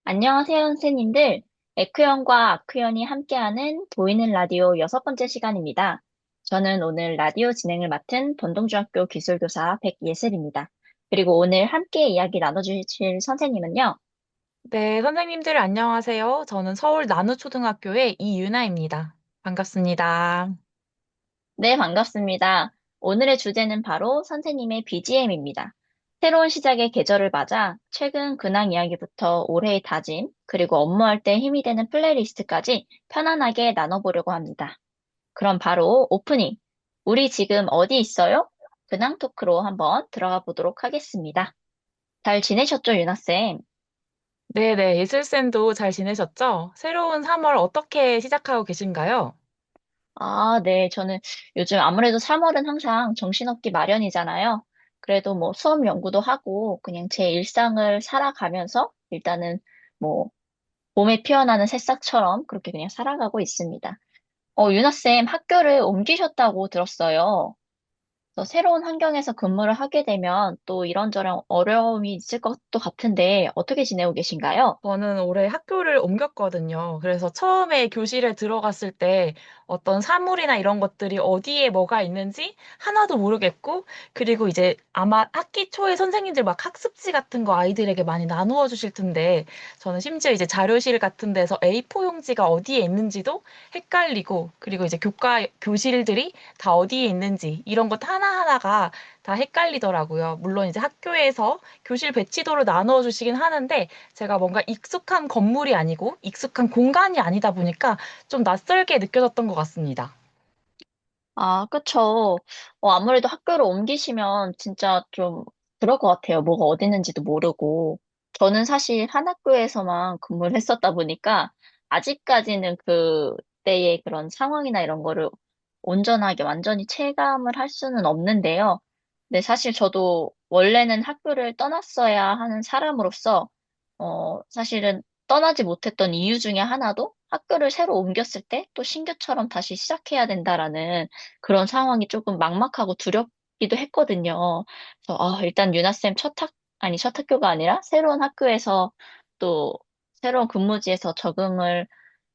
안녕하세요, 선생님들. 에크현과 아크현이 함께하는 보이는 라디오 여섯 번째 시간입니다. 저는 오늘 라디오 진행을 맡은 본동중학교 기술교사 백예슬입니다. 그리고 오늘 함께 이야기 나눠주실 선생님은요. 네, 선생님들 안녕하세요. 저는 서울 나누초등학교의 이유나입니다. 반갑습니다. 네, 반갑습니다. 오늘의 주제는 바로 선생님의 BGM입니다. 새로운 시작의 계절을 맞아 최근 근황 이야기부터 올해의 다짐, 그리고 업무할 때 힘이 되는 플레이리스트까지 편안하게 나눠보려고 합니다. 그럼 바로 오프닝. 우리 지금 어디 있어요? 근황 토크로 한번 들어가 보도록 하겠습니다. 잘 지내셨죠, 유나쌤? 네네, 예슬쌤도 잘 지내셨죠? 새로운 3월 어떻게 시작하고 계신가요? 아, 네. 저는 요즘 아무래도 3월은 항상 정신없기 마련이잖아요. 그래도 뭐 수업 연구도 하고 그냥 제 일상을 살아가면서 일단은 뭐 봄에 피어나는 새싹처럼 그렇게 그냥 살아가고 있습니다. 유나쌤 학교를 옮기셨다고 들었어요. 그래서 새로운 환경에서 근무를 하게 되면 또 이런저런 어려움이 있을 것도 같은데 어떻게 지내고 계신가요? 저는 올해 학교를 옮겼거든요. 그래서 처음에 교실에 들어갔을 때 어떤 사물이나 이런 것들이 어디에 뭐가 있는지 하나도 모르겠고, 그리고 이제 아마 학기 초에 선생님들 막 학습지 같은 거 아이들에게 많이 나누어 주실 텐데, 저는 심지어 이제 자료실 같은 데서 A4 용지가 어디에 있는지도 헷갈리고, 그리고 이제 교실들이 다 어디에 있는지 이런 것 하나하나가 다 헷갈리더라고요. 물론 이제 학교에서 교실 배치도를 나누어 주시긴 하는데, 제가 뭔가 익숙한 건물이 아니고 익숙한 공간이 아니다 보니까 좀 낯설게 느껴졌던 것 같습니다. 아, 그쵸. 아무래도 학교를 옮기시면 진짜 좀 그럴 것 같아요. 뭐가 어디 있는지도 모르고. 저는 사실 한 학교에서만 근무를 했었다 보니까 아직까지는 그때의 그런 상황이나 이런 거를 온전하게 완전히 체감을 할 수는 없는데요. 근데 사실 저도 원래는 학교를 떠났어야 하는 사람으로서, 사실은 떠나지 못했던 이유 중에 하나도 학교를 새로 옮겼을 때 또 신규처럼 다시 시작해야 된다라는 그런 상황이 조금 막막하고 두렵기도 했거든요. 그래서 일단 유나쌤 아니 첫 학교가 아니라 새로운 학교에서 또 새로운 근무지에서 적응을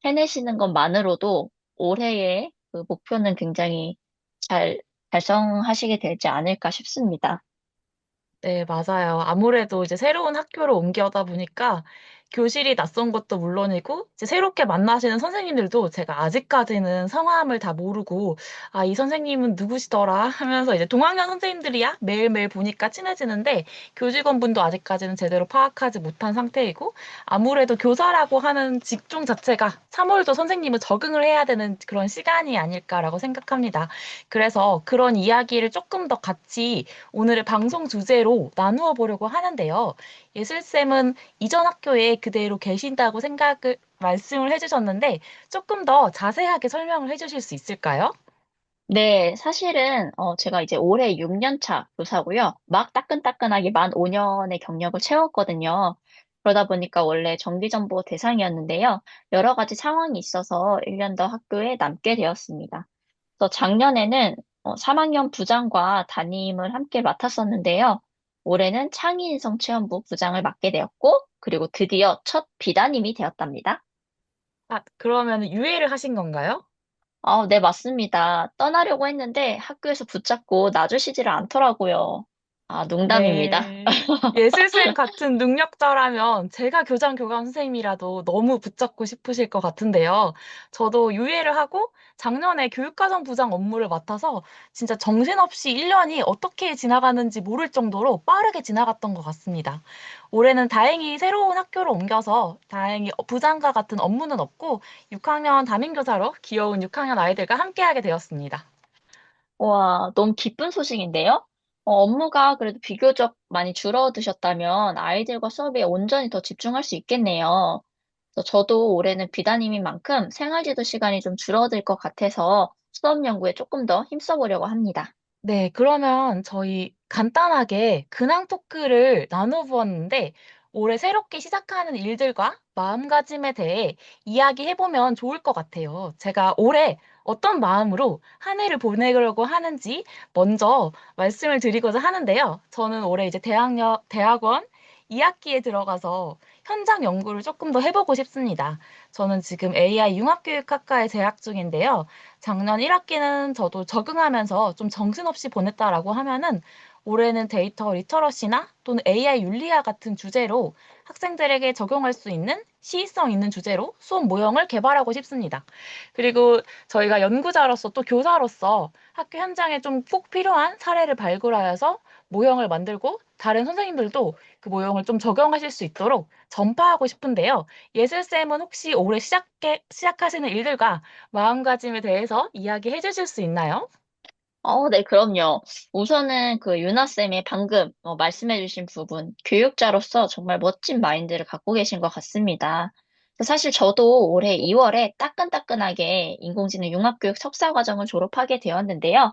해내시는 것만으로도 올해의 그 목표는 굉장히 잘 달성하시게 되지 않을까 싶습니다. 네, 맞아요. 아무래도 이제 새로운 학교로 옮겨다 보니까 교실이 낯선 것도 물론이고, 이제 새롭게 만나시는 선생님들도 제가 아직까지는 성함을 다 모르고, 아, 이 선생님은 누구시더라 하면서 이제 동학년 선생님들이야 매일매일 보니까 친해지는데, 교직원분도 아직까지는 제대로 파악하지 못한 상태이고, 아무래도 교사라고 하는 직종 자체가 3월도 선생님은 적응을 해야 되는 그런 시간이 아닐까라고 생각합니다. 그래서 그런 이야기를 조금 더 같이 오늘의 방송 주제로 나누어 보려고 하는데요. 예슬쌤은 이전 학교에 그대로 계신다고 말씀을 해주셨는데 조금 더 자세하게 설명을 해주실 수 있을까요? 네, 사실은 제가 이제 올해 6년 차 교사고요. 막 따끈따끈하게 만 5년의 경력을 채웠거든요. 그러다 보니까 원래 정기정보 대상이었는데요. 여러 가지 상황이 있어서 1년 더 학교에 남게 되었습니다. 그래서 작년에는 3학년 부장과 담임을 함께 맡았었는데요. 올해는 창의인성체험부 부장을 맡게 되었고, 그리고 드디어 첫 비담임이 되었답니다. 아, 그러면 유예를 하신 건가요? 네, 맞습니다. 떠나려고 했는데 학교에서 붙잡고 놔주시지를 않더라고요. 아, 농담입니다. 네. 예술쌤 같은 능력자라면 제가 교장 선생님이라도 너무 붙잡고 싶으실 것 같은데요. 저도 유예를 하고 작년에 교육과정 부장 업무를 맡아서 진짜 정신없이 1년이 어떻게 지나가는지 모를 정도로 빠르게 지나갔던 것 같습니다. 올해는 다행히 새로운 학교로 옮겨서 다행히 부장과 같은 업무는 없고 6학년 담임교사로 귀여운 6학년 아이들과 함께하게 되었습니다. 와, 너무 기쁜 소식인데요? 업무가 그래도 비교적 많이 줄어드셨다면 아이들과 수업에 온전히 더 집중할 수 있겠네요. 그래서 저도 올해는 비단임인 만큼 생활지도 시간이 좀 줄어들 것 같아서 수업 연구에 조금 더 힘써보려고 합니다. 네, 그러면 저희 간단하게 근황 토크를 나눠보았는데, 올해 새롭게 시작하는 일들과 마음가짐에 대해 이야기해보면 좋을 것 같아요. 제가 올해 어떤 마음으로 한 해를 보내려고 하는지 먼저 말씀을 드리고자 하는데요. 저는 올해 이제 대학원 2학기에 들어가서 현장 연구를 조금 더 해보고 싶습니다. 저는 지금 AI 융합교육학과에 재학 중인데요. 작년 1학기는 저도 적응하면서 좀 정신없이 보냈다라고 하면은 올해는 데이터 리터러시나 또는 AI 윤리화 같은 주제로 학생들에게 적용할 수 있는 시의성 있는 주제로 수업 모형을 개발하고 싶습니다. 그리고 저희가 연구자로서 또 교사로서 학교 현장에 좀 꼭 필요한 사례를 발굴하여서 모형을 만들고 다른 선생님들도 그 모형을 좀 적용하실 수 있도록 전파하고 싶은데요. 예슬쌤은 혹시 올해 시작하시는 일들과 마음가짐에 대해서 이야기해 주실 수 있나요? 네, 그럼요. 우선은 그 유나쌤이 방금 말씀해주신 부분, 교육자로서 정말 멋진 마인드를 갖고 계신 것 같습니다. 사실 저도 올해 2월에 따끈따끈하게 인공지능 융합교육 석사과정을 졸업하게 되었는데요.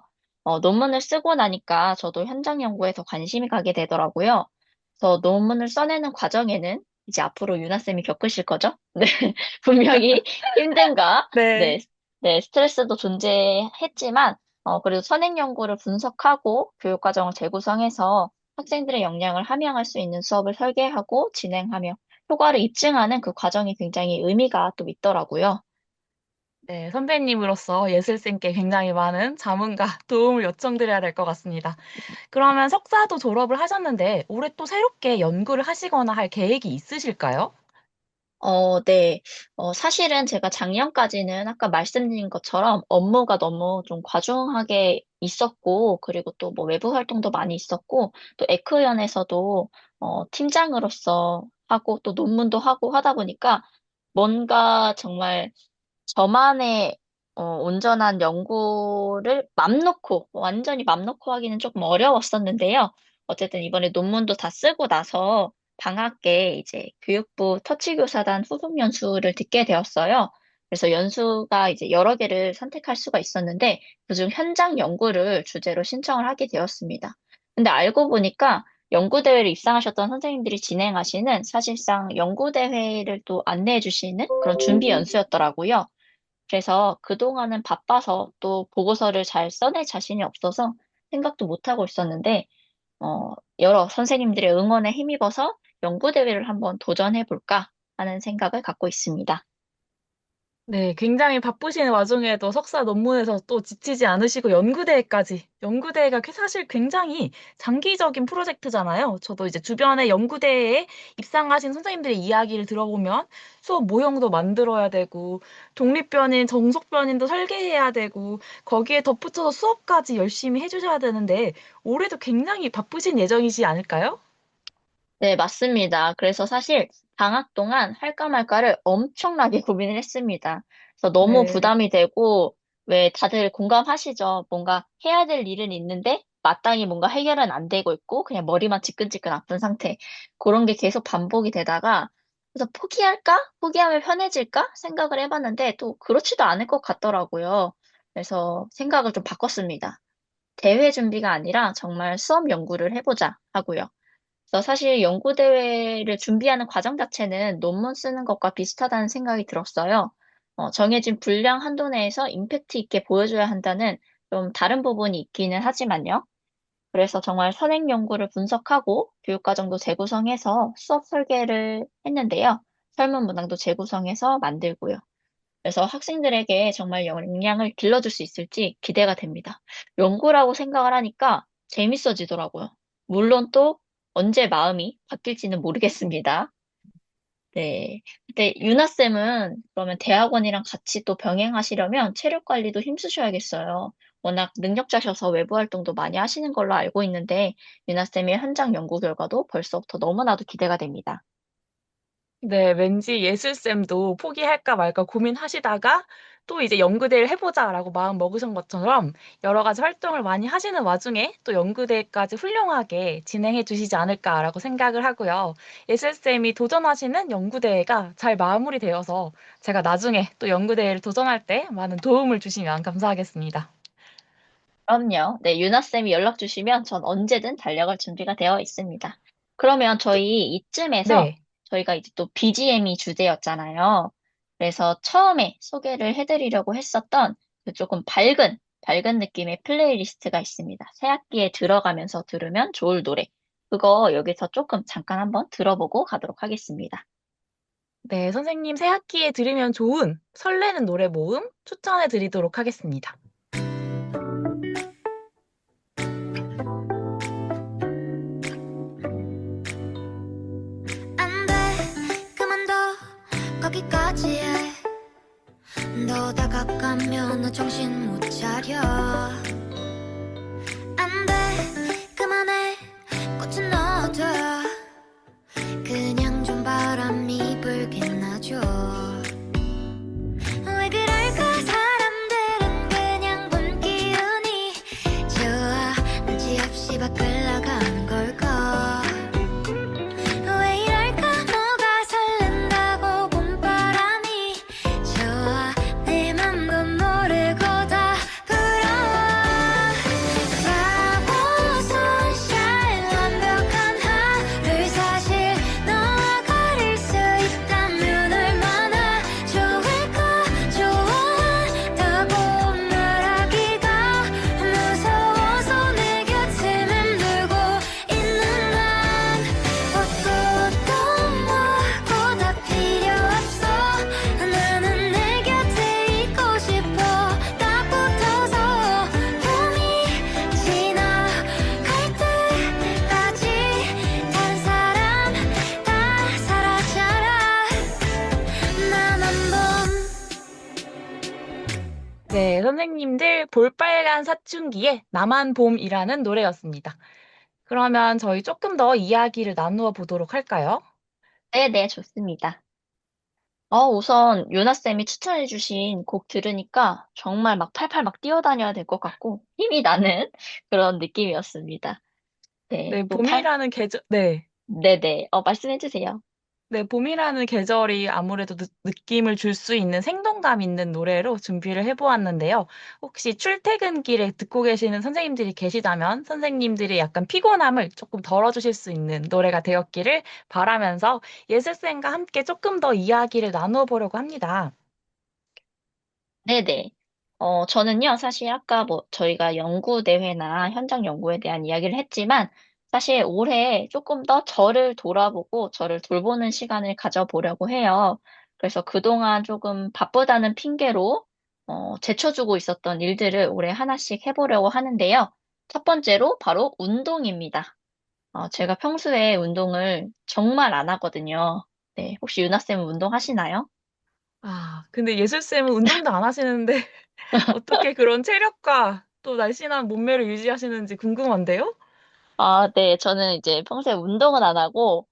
논문을 쓰고 나니까 저도 현장 연구에 더 관심이 가게 되더라고요. 그래서 논문을 써내는 과정에는 이제 앞으로 유나쌤이 겪으실 거죠? 네, 분명히 힘듦과, 네, 네. 네, 스트레스도 존재했지만, 그리고 선행 연구를 분석하고 교육과정을 재구성해서 학생들의 역량을 함양할 수 있는 수업을 설계하고 진행하며 효과를 입증하는 그 과정이 굉장히 의미가 또 있더라고요. 네, 선배님으로서 예슬쌤께 굉장히 많은 자문과 도움을 요청드려야 될 것 같습니다. 그러면 석사도 졸업을 하셨는데 올해 또 새롭게 연구를 하시거나 할 계획이 있으실까요? 네. 사실은 제가 작년까지는 아까 말씀드린 것처럼 업무가 너무 좀 과중하게 있었고, 그리고 또 뭐 외부 활동도 많이 있었고, 또 에크연에서도 팀장으로서 하고, 또 논문도 하고 하다 보니까 뭔가 정말 저만의 온전한 연구를 맘 놓고, 완전히 맘 놓고 하기는 조금 어려웠었는데요. 어쨌든 이번에 논문도 다 쓰고 나서 방학에 이제 교육부 터치교사단 후속 연수를 듣게 되었어요. 그래서 연수가 이제 여러 개를 선택할 수가 있었는데, 그중 현장 연구를 주제로 신청을 하게 되었습니다. 근데 알고 보니까 연구대회를 입상하셨던 선생님들이 진행하시는 사실상 연구대회를 또 안내해 주시는 그런 준비 연수였더라고요. 그래서 그동안은 바빠서 또 보고서를 잘 써낼 자신이 없어서 생각도 못하고 있었는데, 여러 선생님들의 응원에 힘입어서 연구대회를 한번 도전해 볼까 하는 생각을 갖고 있습니다. 네, 굉장히 바쁘신 와중에도 석사 논문에서 또 지치지 않으시고 연구대회까지. 연구대회가 사실 굉장히 장기적인 프로젝트잖아요. 저도 이제 주변에 연구대회에 입상하신 선생님들의 이야기를 들어보면 수업 모형도 만들어야 되고, 독립변인, 정속변인도 설계해야 되고, 거기에 덧붙여서 수업까지 열심히 해주셔야 되는데, 올해도 굉장히 바쁘신 예정이지 않을까요? 네, 맞습니다. 그래서 사실 방학 동안 할까 말까를 엄청나게 고민을 했습니다. 그래서 너무 네. 부담이 되고, 왜 다들 공감하시죠? 뭔가 해야 될 일은 있는데, 마땅히 뭔가 해결은 안 되고 있고, 그냥 머리만 지끈지끈 아픈 상태. 그런 게 계속 반복이 되다가, 그래서 포기할까? 포기하면 편해질까? 생각을 해봤는데, 또 그렇지도 않을 것 같더라고요. 그래서 생각을 좀 바꿨습니다. 대회 준비가 아니라 정말 수업 연구를 해보자 하고요. 그래서 사실 연구대회를 준비하는 과정 자체는 논문 쓰는 것과 비슷하다는 생각이 들었어요. 정해진 분량 한도 내에서 임팩트 있게 보여줘야 한다는 좀 다른 부분이 있기는 하지만요. 그래서 정말 선행 연구를 분석하고 교육과정도 재구성해서 수업 설계를 했는데요. 설문 문항도 재구성해서 만들고요. 그래서 학생들에게 정말 역량을 길러줄 수 있을지 기대가 됩니다. 연구라고 생각을 하니까 재밌어지더라고요. 물론 또 언제 마음이 바뀔지는 모르겠습니다. 네. 근데 유나쌤은 그러면 대학원이랑 같이 또 병행하시려면 체력 관리도 힘쓰셔야겠어요. 워낙 능력자셔서 외부 활동도 많이 하시는 걸로 알고 있는데, 유나쌤의 현장 연구 결과도 벌써부터 너무나도 기대가 됩니다. 네, 왠지 예술쌤도 포기할까 말까 고민하시다가 또 이제 연구대를 해보자라고 마음 먹으신 것처럼 여러 가지 활동을 많이 하시는 와중에 또 연구대까지 훌륭하게 진행해 주시지 않을까라고 생각을 하고요. 예술쌤이 도전하시는 연구대회가 잘 마무리되어서 제가 나중에 또 연구대회를 도전할 때 많은 도움을 주시면 감사하겠습니다. 그럼요. 네, 유나쌤이 연락 주시면 전 언제든 달려갈 준비가 되어 있습니다. 그러면 저희 이쯤에서 네. 저희가 이제 또 BGM이 주제였잖아요. 그래서 처음에 소개를 해드리려고 했었던 그 조금 밝은 느낌의 플레이리스트가 있습니다. 새학기에 들어가면서 들으면 좋을 노래. 그거 여기서 조금 잠깐 한번 들어보고 가도록 하겠습니다. 네, 선생님 새 학기에 들으면 좋은 설레는 노래 모음 추천해 드리도록 하겠습니다. 안 돼, 그만둬, 거기까지 해. 너 다가가면 너 정신 못 차려. 안 돼, 그만해, 꽃은 넣어둬. 그냥 좀 바람이 불긴 하죠. 왜 그럴까 사람들은 그냥 본 기운이 좋아. 눈치 없이 밖을 나가는 걸까. 왜 이럴까 뭐가 설렌다고 봄바람이 좋아. 내 맘도 모르고 다 불어와. 바보 sunshine 완벽한 하루 사실 너와 가릴 수 있다면 얼마나 좋을까. 좋아한다고 말하기가 무서워서 내 곁에 맴돌고 있는 난 옷도 뭐고 다 필요 없어. 나는 내 곁에 있고 싶어. 딱 붙어서 봄이 지나갈 때까지 다른 사람 다 사라져라. 나만 봄. 네, 선생님들 볼빨간 사춘기에 나만 봄이라는 노래였습니다. 그러면 저희 조금 더 이야기를 나누어 보도록 할까요? 네네, 좋습니다. 우선 유나쌤이 추천해주신 곡 들으니까 정말 막 팔팔 막 뛰어다녀야 될 것 같고 힘이 나는 그런 느낌이었습니다. 네, 네, 봄이라는 계절, 네. 네네, 말씀해주세요. 네, 봄이라는 계절이 아무래도 느낌을 줄 수 있는 생동감 있는 노래로 준비를 해보았는데요. 혹시 출퇴근길에 듣고 계시는 선생님들이 계시다면 선생님들이 약간 피곤함을 조금 덜어주실 수 있는 노래가 되었기를 바라면서 예슬쌤과 함께 조금 더 이야기를 나누어 보려고 합니다. 네네. 저는요, 사실 아까 뭐 저희가 연구대회나 현장 연구에 대한 이야기를 했지만, 사실 올해 조금 더 저를 돌아보고 저를 돌보는 시간을 가져보려고 해요. 그래서 그동안 조금 바쁘다는 핑계로, 제쳐주고 있었던 일들을 올해 하나씩 해보려고 하는데요. 첫 번째로 바로 운동입니다. 제가 평소에 운동을 정말 안 하거든요. 네, 혹시 유나쌤은 운동하시나요? 아, 근데 예슬쌤은 운동도 안 하시는데 어떻게 그런 체력과 또 날씬한 몸매를 유지하시는지 궁금한데요? 네. 저는 이제 평소에 운동은 안 하고,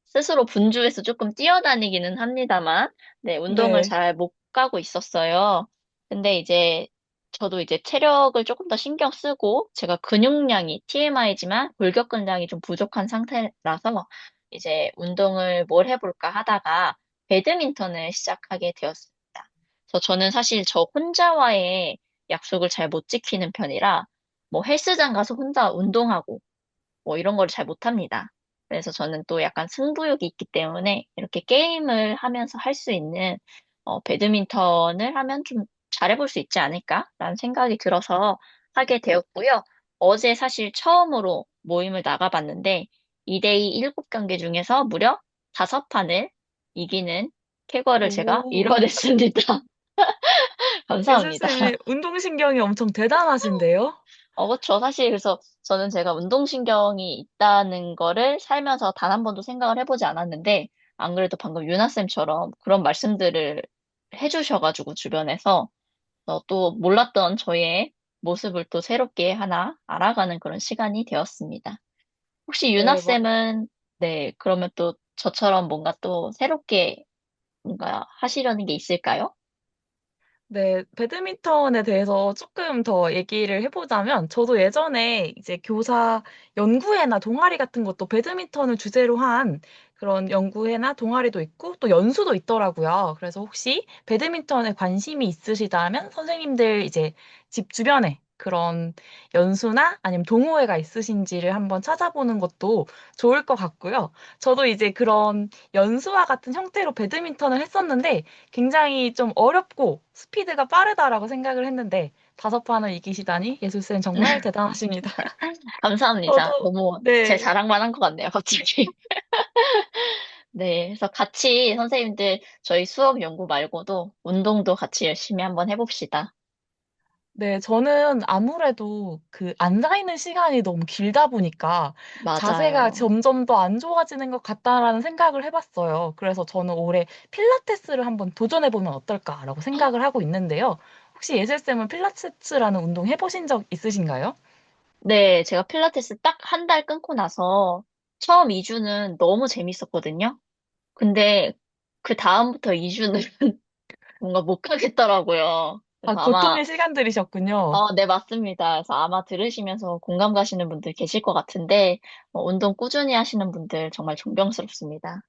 스스로 분주해서 조금 뛰어다니기는 합니다만, 네, 운동을 네. 잘 못 가고 있었어요. 근데 이제, 저도 이제 체력을 조금 더 신경 쓰고, 제가 근육량이 TMI지만 골격근량이 좀 부족한 상태라서, 이제 운동을 뭘 해볼까 하다가, 배드민턴을 시작하게 되었습니다. 그래서 저는 사실 저 혼자와의 약속을 잘 못 지키는 편이라, 뭐 헬스장 가서 혼자 운동하고 뭐 이런 걸 잘 못합니다. 그래서 저는 또 약간 승부욕이 있기 때문에 이렇게 게임을 하면서 할 수 있는 배드민턴을 하면 좀 잘해볼 수 있지 않을까라는 생각이 들어서 하게 되었고요. 어제 사실 처음으로 모임을 나가봤는데 2대2 7경기 중에서 무려 5판을 이기는 쾌거를 제가 오. 이뤄냈습니다. 감사합니다. 예슬쌤이 운동신경이 엄청 대단하신데요? 그쵸. 사실 그래서 저는 제가 운동신경이 있다는 거를 살면서 단 한 번도 생각을 해보지 않았는데, 안 그래도 방금 유나쌤처럼 그런 말씀들을 해주셔가지고 주변에서 또 몰랐던 저의 모습을 또 새롭게 하나 알아가는 그런 시간이 되었습니다. 혹시 네, 유나쌤은, 네, 그러면 또 저처럼 뭔가 또 새롭게 뭔가 하시려는 게 있을까요? 네, 배드민턴에 대해서 조금 더 얘기를 해보자면, 저도 예전에 이제 교사 연구회나 동아리 같은 것도 배드민턴을 주제로 한 그런 연구회나 동아리도 있고, 또 연수도 있더라고요. 그래서 혹시 배드민턴에 관심이 있으시다면 선생님들 이제 집 주변에 그런 연수나 아니면 동호회가 있으신지를 한번 찾아보는 것도 좋을 것 같고요. 저도 이제 그런 연수와 같은 형태로 배드민턴을 했었는데, 굉장히 좀 어렵고 스피드가 빠르다라고 생각을 했는데 5판을 이기시다니 예술쌤 정말 대단하십니다. 감사합니다. 저도 너무 제 네, 자랑만 한 것 같네요, 갑자기. 네, 그래서 같이 선생님들 저희 수업 연구 말고도 운동도 같이 열심히 한번 해봅시다. 네, 저는 아무래도 그 앉아있는 시간이 너무 길다 보니까 자세가 맞아요. 점점 더 안 좋아지는 것 같다라는 생각을 해봤어요. 그래서 저는 올해 필라테스를 한번 도전해보면 어떨까라고 생각을 하고 있는데요. 혹시 예슬쌤은 필라테스라는 운동 해보신 적 있으신가요? 네, 제가 필라테스 딱 한 달 끊고 나서 처음 2주는 너무 재밌었거든요. 근데 그 다음부터 2주는 뭔가 못 가겠더라고요. 아, 그래서 아마, 고통의 시간들이셨군요. 네, 맞습니다. 그래서 아마 들으시면서 공감 가시는 분들 계실 것 같은데, 운동 꾸준히 하시는 분들 정말 존경스럽습니다.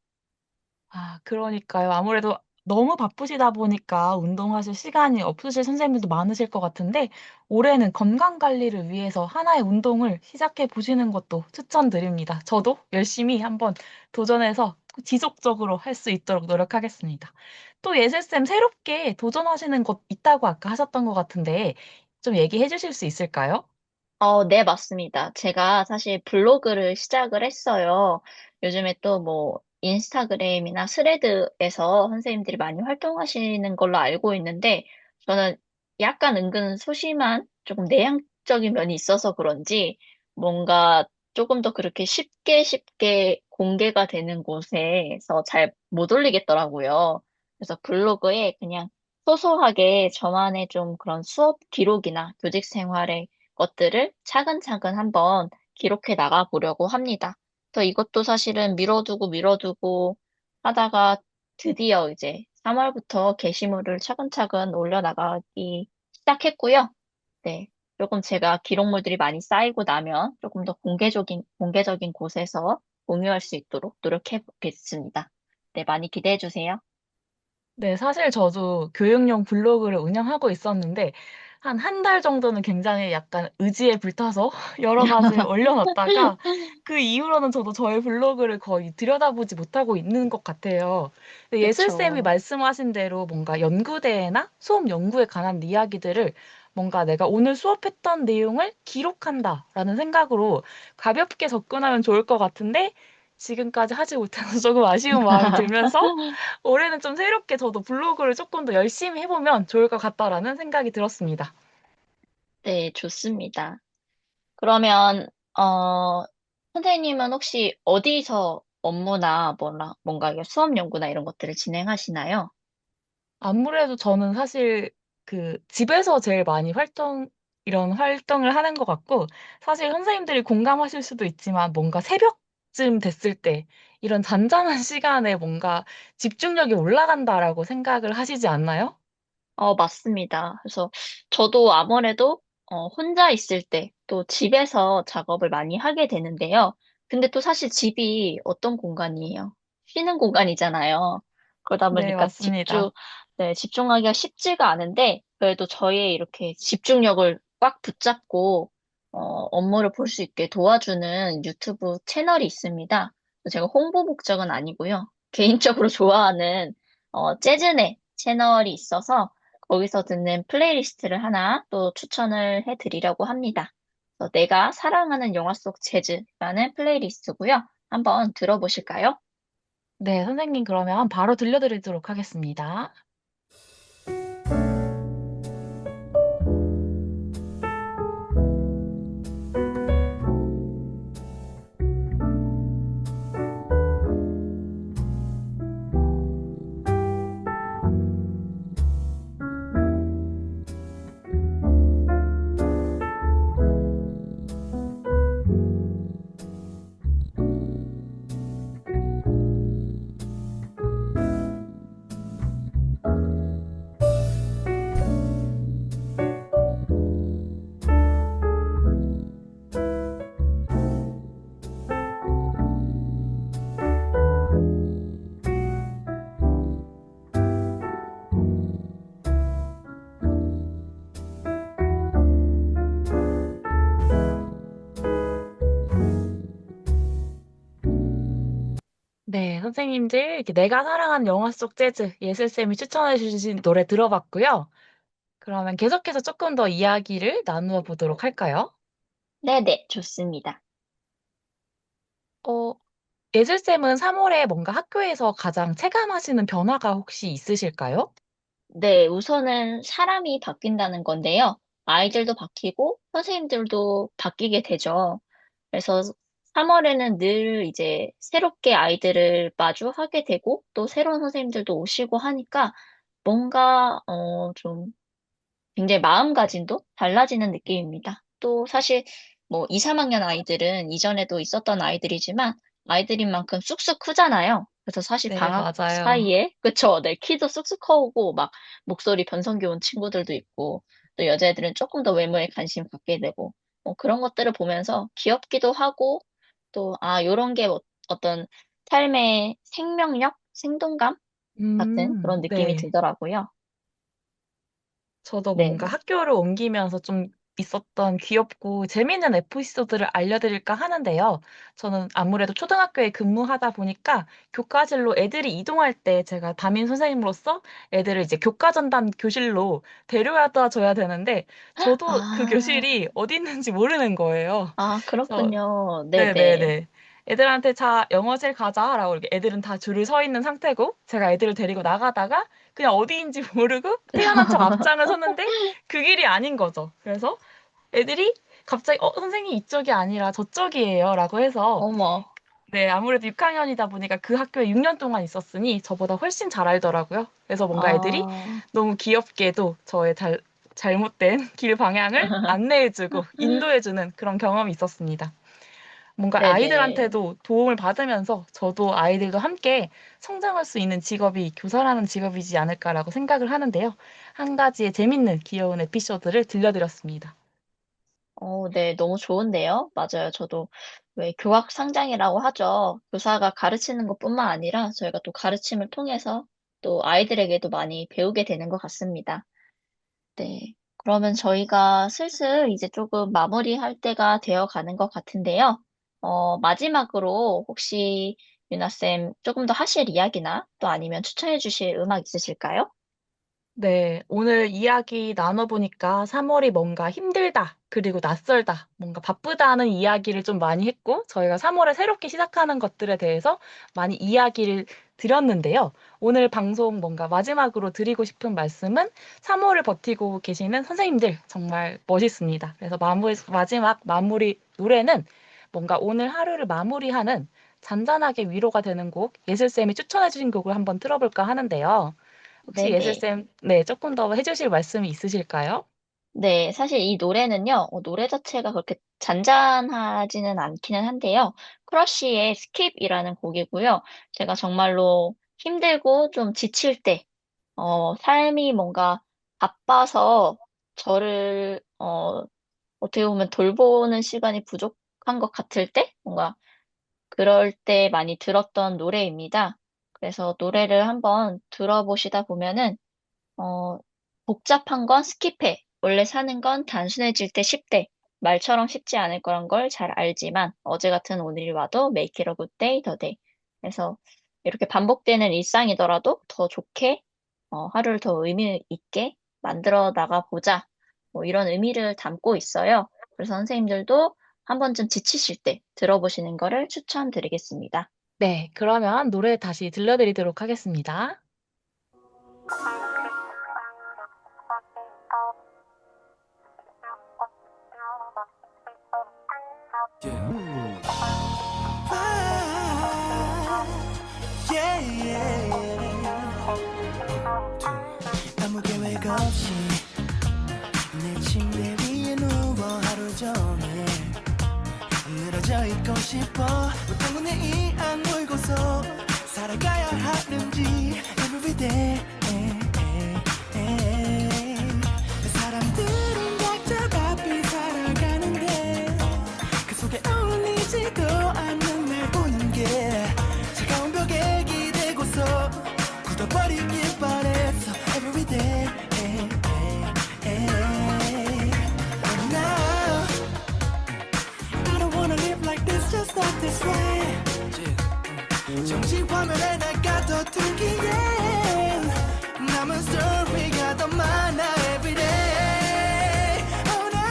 아, 그러니까요. 아무래도 너무 바쁘시다 보니까 운동하실 시간이 없으실 선생님들도 많으실 것 같은데, 올해는 건강 관리를 위해서 하나의 운동을 시작해 보시는 것도 추천드립니다. 저도 열심히 한번 도전해서 지속적으로 할 수 있도록 노력하겠습니다. 또 예슬쌤 새롭게 도전하시는 것 있다고 아까 하셨던 것 같은데, 좀 얘기해 주실 수 있을까요? 네, 맞습니다. 제가 사실 블로그를 시작을 했어요. 요즘에 또 뭐, 인스타그램이나 스레드에서 선생님들이 많이 활동하시는 걸로 알고 있는데, 저는 약간 은근 소심한, 조금 내향적인 면이 있어서 그런지, 뭔가 조금 더 그렇게 쉽게 쉽게 공개가 되는 곳에서 잘 못 올리겠더라고요. 그래서 블로그에 그냥 소소하게 저만의 좀 그런 수업 기록이나 교직 생활에 것들을 차근차근 한번 기록해 나가 보려고 합니다. 그래서 이것도 사실은 미뤄두고 하다가 드디어 이제 3월부터 게시물을 차근차근 올려나가기 시작했고요. 네. 조금 제가 기록물들이 많이 쌓이고 나면 조금 더 공개적인 곳에서 공유할 수 있도록 노력해 보겠습니다. 네, 많이 기대해 주세요. 네, 사실 저도 교육용 블로그를 운영하고 있었는데, 한 달 정도는 굉장히 약간 의지에 불타서 여러 가지를 올려놨다가, 그 이후로는 저도 저의 블로그를 거의 들여다보지 못하고 있는 것 같아요. 근데 예슬쌤이 그쵸. 말씀하신 대로 뭔가 연구대회나 수업 연구에 관한 이야기들을 뭔가 내가 오늘 수업했던 내용을 기록한다라는 생각으로 가볍게 접근하면 좋을 것 같은데, 지금까지 하지 못해서 조금 아쉬운 마음이 들면서, 올해는 좀 새롭게 저도 블로그를 조금 더 열심히 해보면 좋을 것 같다라는 생각이 들었습니다. 네, 좋습니다. 그러면, 선생님은 혹시 어디서 업무나 뭔가 이게 수업 연구나 이런 것들을 진행하시나요? 아무래도 저는 사실 그 집에서 제일 많이 이런 활동을 하는 것 같고, 사실 선생님들이 공감하실 수도 있지만 뭔가 새벽쯤 됐을 때 이런 잔잔한 시간에 뭔가 집중력이 올라간다라고 생각을 하시지 않나요? 맞습니다. 그래서 저도 아무래도 혼자 있을 때 또 집에서 작업을 많이 하게 되는데요. 근데 또 사실 집이 어떤 공간이에요? 쉬는 공간이잖아요. 그러다 네, 보니까 맞습니다. 네, 집중하기가 쉽지가 않은데 그래도 저의 이렇게 집중력을 꽉 붙잡고 업무를 볼 수 있게 도와주는 유튜브 채널이 있습니다. 제가 홍보 목적은 아니고요. 개인적으로 좋아하는 재즈네 채널이 있어서 거기서 듣는 플레이리스트를 하나 또 추천을 해드리려고 합니다. 그래서 내가 사랑하는 영화 속 재즈라는 플레이리스트고요. 한번 들어보실까요? 네, 선생님 그러면 바로 들려드리도록 하겠습니다. 네, 선생님들, 이렇게 내가 사랑하는 영화 속 재즈, 예슬쌤이 추천해 주신 노래 들어봤고요. 그러면 계속해서 조금 더 이야기를 나누어 보도록 할까요? 네네, 좋습니다. 어, 예슬쌤은 3월에 뭔가 학교에서 가장 체감하시는 변화가 혹시 있으실까요? 네, 우선은 사람이 바뀐다는 건데요. 아이들도 바뀌고 선생님들도 바뀌게 되죠. 그래서 3월에는 늘 이제 새롭게 아이들을 마주하게 되고 또 새로운 선생님들도 오시고 하니까 뭔가 좀 굉장히 마음가짐도 달라지는 느낌입니다. 또 사실 뭐 2, 3학년 아이들은 이전에도 있었던 아이들이지만 아이들인 만큼 쑥쑥 크잖아요. 그래서 사실 네, 방학 맞아요. 사이에 그쵸? 네, 키도 쑥쑥 커오고 막 목소리 변성기 온 친구들도 있고 또 여자애들은 조금 더 외모에 관심 갖게 되고 뭐 그런 것들을 보면서 귀엽기도 하고 또 요런 게 어떤 삶의 생명력, 생동감 같은 그런 느낌이 네. 들더라고요. 저도 뭔가 네네. 학교를 옮기면서 좀 있었던 귀엽고 재미있는 에피소드를 알려드릴까 하는데요. 저는 아무래도 초등학교에 근무하다 보니까 교과실로 애들이 이동할 때 제가 담임 선생님으로서 애들을 이제 교과전담 교실로 데려다 줘야 되는데 저도 그 아, 교실이 어디 있는지 모르는 거예요. 그래서 그렇군요. 네네. 네네네. 애들한테 자, 영어실 가자라고 이렇게 애들은 다 줄을 서 있는 상태고 제가 애들을 데리고 나가다가 그냥 어디인지 모르고 태어난 척 앞장을 섰는데 그 길이 아닌 거죠. 그래서 애들이 갑자기 선생님 이쪽이 아니라 저쪽이에요 라고 해서 어머. 네, 아무래도 6학년이다 보니까 그 학교에 6년 동안 있었으니 저보다 훨씬 잘 알더라고요. 그래서 뭔가 애들이 아, 너무 귀엽게도 저의 잘못된 길 방향을 안내해주고 인도해주는 그런 경험이 있었습니다. 뭔가 네네. 아이들한테도 도움을 받으면서 저도 아이들도 함께 성장할 수 있는 직업이 교사라는 직업이지 않을까라고 생각을 하는데요. 한 가지의 재밌는 귀여운 에피소드를 들려드렸습니다. 네, 너무 좋은데요? 맞아요. 저도 왜 교학 상장이라고 하죠. 교사가 가르치는 것뿐만 아니라 저희가 또 가르침을 통해서 또 아이들에게도 많이 배우게 되는 것 같습니다. 네. 그러면 저희가 슬슬 이제 조금 마무리할 때가 되어 가는 것 같은데요. 마지막으로 혹시 유나쌤 조금 더 하실 이야기나 또 아니면 추천해 주실 음악 있으실까요? 네, 오늘 이야기 나눠보니까 3월이 뭔가 힘들다, 그리고 낯설다, 뭔가 바쁘다는 이야기를 좀 많이 했고, 저희가 3월에 새롭게 시작하는 것들에 대해서 많이 이야기를 드렸는데요. 오늘 방송 뭔가 마지막으로 드리고 싶은 말씀은 3월을 버티고 계시는 선생님들 정말 멋있습니다. 그래서 마지막 마무리 노래는 뭔가 오늘 하루를 마무리하는 잔잔하게 위로가 되는 곡, 예슬쌤이 추천해주신 곡을 한번 틀어볼까 하는데요. 혹시 네네. 예슬쌤, 네, 조금 더 해주실 말씀이 있으실까요? 네, 사실 이 노래는요, 노래 자체가 그렇게 잔잔하지는 않기는 한데요. 크러쉬의 스킵이라는 곡이고요. 제가 정말로 힘들고 좀 지칠 때, 삶이 뭔가 바빠서 저를, 어떻게 보면 돌보는 시간이 부족한 것 같을 때, 뭔가 그럴 때 많이 들었던 노래입니다. 그래서 노래를 한번 들어보시다 보면은, 어, 복잡한 건 스킵해. 원래 사는 건 단순해질 때 쉽대. 말처럼 쉽지 않을 거란 걸 잘 알지만 어제 같은 오늘이 와도 make it a good day, the day. 그래서 이렇게 반복되는 일상이더라도 더 좋게 하루를 더 의미 있게 만들어 나가 보자. 뭐 이런 의미를 담고 있어요. 그래서 선생님들도 한 번쯤 지치실 때 들어보시는 거를 추천드리겠습니다. 네, 그러면 노래 다시 들려드리도록 하겠습니다. Yeah, yeah, yeah. 아무 계획 없이 내 침대 위에 누워 하루 종일 늘어져 있고 싶어 왜 때문에 이 악물고서 살아가야 하는지 everyday 사람들은 각자 바삐 살아가는데 그 속에 어울리지도 않는 날 보는 게 차가운 벽에 기대고서 굳어버리길 바랬어 everyday now I don't wanna live like this just not this way 정지 화면에 날 가둬두기엔 남은 스토리가 더 많아 everyday oh no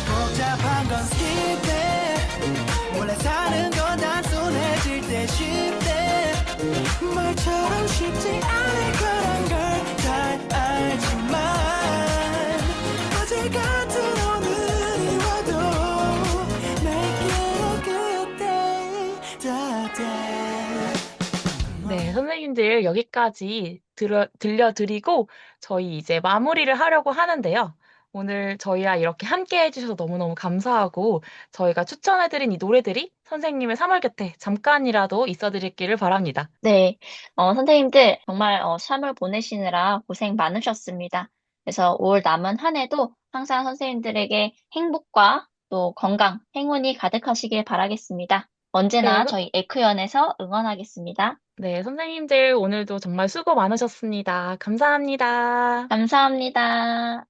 복잡한 건 skip it 원래 사는 건 단순해질 day. 네, 선생님들 여기까지 들려드리고 저희 이제 마무리를 하려고 하는데요. 오늘 저희와 이렇게 함께 해주셔서 너무너무 감사하고 저희가 추천해드린 이 노래들이 선생님의 3월 곁에 잠깐이라도 있어드리기를 바랍니다. 네, 선생님들 정말 3월 보내시느라 고생 많으셨습니다. 그래서 올 남은 한 해도 항상 선생님들에게 행복과 또 건강, 행운이 가득하시길 바라겠습니다. 네, 언제나 저희 에크연에서 응원하겠습니다. 네, 선생님들 오늘도 정말 수고 많으셨습니다. 감사합니다. 감사합니다.